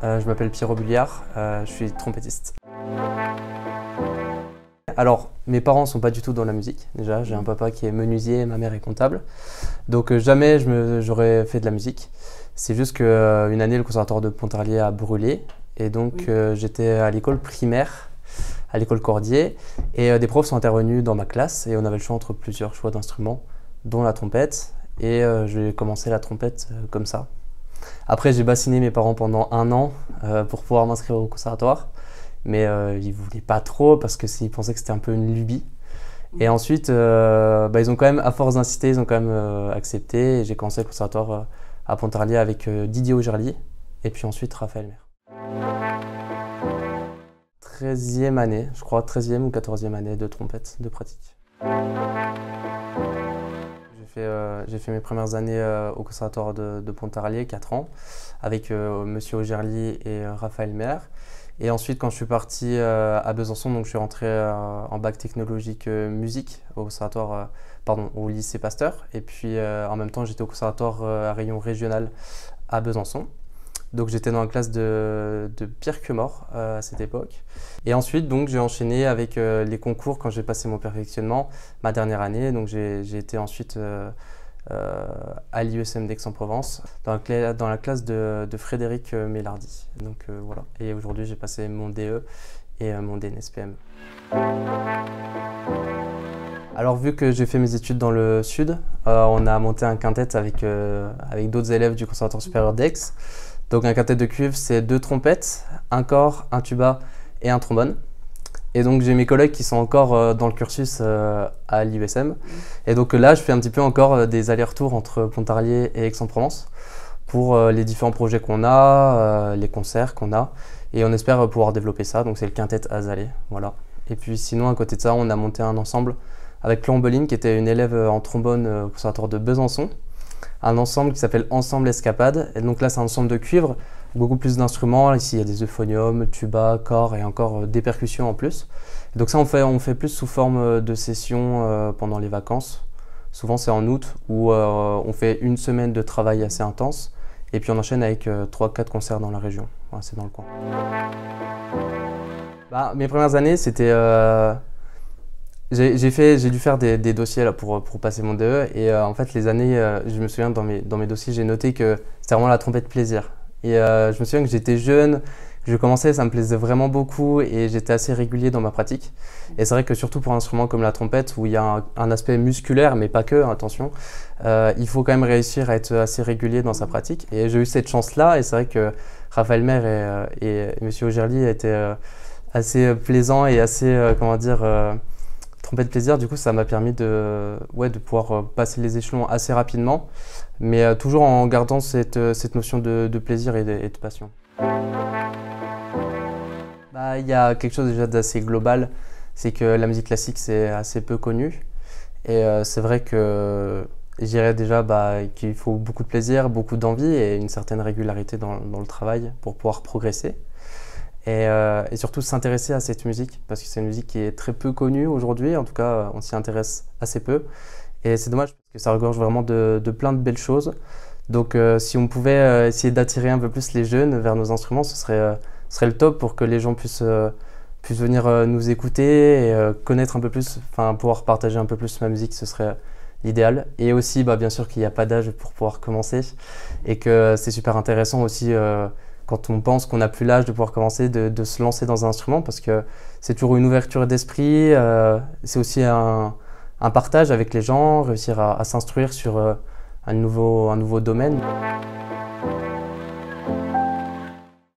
Je m'appelle Pierrot Bulliard, je suis trompettiste. Alors, mes parents ne sont pas du tout dans la musique, déjà. J'ai un papa qui est menuisier et ma mère est comptable. Donc jamais j'aurais fait de la musique. C'est juste qu'une année, le conservatoire de Pontarlier a brûlé. Et donc j'étais à l'école primaire, à l'école Cordier. Et des profs sont intervenus dans ma classe et on avait le choix entre plusieurs choix d'instruments, dont la trompette. Et j'ai commencé la trompette comme ça. Après, j'ai bassiné mes parents pendant 1 an pour pouvoir m'inscrire au conservatoire. Mais ils ne voulaient pas trop parce qu'ils pensaient que c'était un peu une lubie. Et ensuite, ils ont quand même, à force d'insister, ils ont quand même accepté. Et j'ai commencé le conservatoire à Pontarlier avec Didier Augerly et puis ensuite Raphaël Maire. 13e année, je crois, 13e ou 14e année de trompette, de pratique. J'ai fait mes premières années au conservatoire de Pontarlier, 4 ans, avec Monsieur Augerly et Raphaël Maire. Et ensuite, quand je suis parti à Besançon, donc je suis rentré en bac technologique musique au conservatoire, au lycée Pasteur. Et puis en même temps, j'étais au conservatoire à rayon régional à Besançon. Donc j'étais dans la classe de Pierre Quemort à cette époque. Et ensuite, donc j'ai enchaîné avec les concours quand j'ai passé mon perfectionnement, ma dernière année. Donc j'ai été ensuite à l'IESM d'Aix-en-Provence, dans la classe de Frédéric Mélardi. Donc voilà. Et aujourd'hui, j'ai passé mon DE et mon DNSPM. Alors vu que j'ai fait mes études dans le sud, on a monté un quintet avec d'autres élèves du Conservatoire supérieur d'Aix. Donc un quintet de cuivre, c'est 2 trompettes, un cor, un tuba et un trombone. Et donc j'ai mes collègues qui sont encore dans le cursus à l'IESM. Et donc là, je fais un petit peu encore des allers-retours entre Pontarlier et Aix-en-Provence pour les différents projets qu'on a, les concerts qu'on a. Et on espère pouvoir développer ça. Donc c'est le quintet Azalée, voilà. Et puis sinon, à côté de ça, on a monté un ensemble avec Clément Beline, qui était une élève en trombone au conservatoire de Besançon. Un ensemble qui s'appelle Ensemble Escapade. Et donc là, c'est un ensemble de cuivre, beaucoup plus d'instruments. Ici, il y a des euphoniums, tuba, cor et encore des percussions en plus. Et donc ça, on fait plus sous forme de sessions pendant les vacances. Souvent, c'est en août où on fait 1 semaine de travail assez intense. Et puis on enchaîne avec 3-4 concerts dans la région. Voilà, c'est dans le coin. Mes premières années, c'était... J'ai dû faire des dossiers là, pour passer mon DE et en fait les années, je me souviens dans mes dossiers, j'ai noté que c'était vraiment la trompette plaisir. Et je me souviens que j'étais jeune, que je commençais, ça me plaisait vraiment beaucoup et j'étais assez régulier dans ma pratique. Et c'est vrai que surtout pour un instrument comme la trompette où il y a un aspect musculaire, mais pas que, attention, il faut quand même réussir à être assez régulier dans sa pratique. Et j'ai eu cette chance-là et c'est vrai que Raphaël Maire et Monsieur Augerly étaient assez plaisants et assez, trompette plaisir, du coup, ça m'a permis de pouvoir passer les échelons assez rapidement, mais toujours en gardant cette notion de plaisir et de passion. Il y a quelque chose déjà d'assez global, c'est que la musique classique, c'est assez peu connu. Et c'est vrai que je dirais déjà qu'il faut beaucoup de plaisir, beaucoup d'envie et une certaine régularité dans le travail pour pouvoir progresser. Et surtout s'intéresser à cette musique, parce que c'est une musique qui est très peu connue aujourd'hui, en tout cas on s'y intéresse assez peu. Et c'est dommage parce que ça regorge vraiment de plein de belles choses. Donc si on pouvait essayer d'attirer un peu plus les jeunes vers nos instruments, ce serait le top pour que les gens puissent venir nous écouter et connaître un peu plus, pouvoir partager un peu plus ma musique, ce serait l'idéal. Et aussi bien sûr qu'il n'y a pas d'âge pour pouvoir commencer et que c'est super intéressant aussi quand on pense qu'on n'a plus l'âge de pouvoir commencer, de se lancer dans un instrument parce que c'est toujours une ouverture d'esprit, c'est aussi un partage avec les gens, réussir à s'instruire sur un nouveau domaine.